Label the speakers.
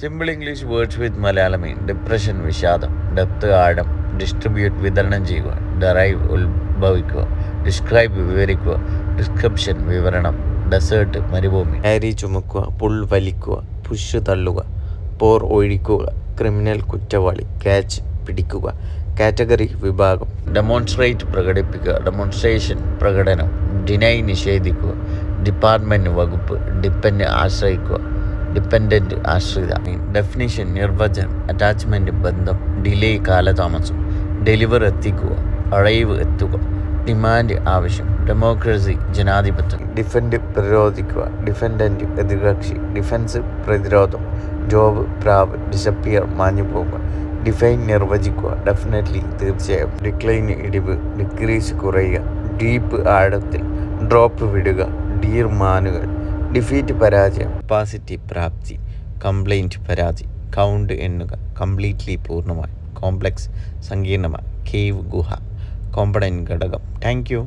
Speaker 1: Simple English words with മലയാളമേ. Depression വിഷാദം, depth ആഴം, ഡിസ്ട്രിബ്യൂട്ട് വിതരണം ചെയ്യുക, ഡെറൈവ് ഉത്ഭവിക്കുക, ഡിസ്ക്രൈബ് വിവരിക്കുക, ഡിസ്ക്രിപ്ഷൻ വിവരണം, ഡെസേർട്ട് മരുഭൂമി, ക്യാരി ചുമക്കുക, പുൾ വലിക്കുക, പുഷ് തള്ളുക, പോർ ഒഴിക്കുക, ക്രിമിനൽ കുറ്റവാളി, ക്യാച്ച് പിടിക്കുക, കാറ്റഗറി വിഭാഗം, ഡെമോൺസ്ട്രേറ്റ് പ്രകടിപ്പിക്കുക, ഡെമോൺസ്ട്രേഷൻ പ്രകടനം, ഡിനൈ നിഷേധിക്കുക, ഡിപ്പാർട്ട്മെൻറ്റ് വകുപ്പ്, ഡിപ്പെൻഡ് ആശ്രയിക്കുക, ഡിപ്പെൻഡൻറ്റ് ആശ്രിത, ഡെഫിനിഷൻ നിർവചനം, അറ്റാച്ച്മെൻറ്റ് ബന്ധം, ഡിലേ കാലതാമസം, ഡെലിവർ എത്തിക്കുക, അറൈവ് എത്തുക, ഡിമാൻഡ് ആവശ്യം, ഡെമോക്രസി ജനാധിപത്യം, ഡിഫെൻഡ് പ്രതിരോധിക്കുക, ഡിഫെൻഡൻറ്റ് എതിർകക്ഷി, ഡിഫെൻസ് പ്രതിരോധം, ജോബ് പ്രാവ്, ഡിസപ്പിയർ മാഞ്ഞു പോകുക, ഡിഫൈൻ നിർവചിക്കുക, ഡെഫിനറ്റ്ലി തീർച്ചയായും, ഡിക്ലൈൻ ഇടിവ്, ഡിക്രീസ് കുറയുക, ഡീപ്പ് ആഴത്തിൽ, ഡ്രോപ്പ് വിടുക, ഡീർ മാനുകൾ, ഡിഫീറ്റ് പരാജയം, കപ്പാസിറ്റി പ്രാപ്തി, കംപ്ലൈൻറ്റ് പരാതി, കൗണ്ട് എണ്ണുക, കംപ്ലീറ്റ്ലി പൂർണ്ണമായി, കോംപ്ലക്സ് സങ്കീർണമായി, കേവ് ഗുഹ, കോമ്പണൻറ്റ് ഘടകം. Thank you.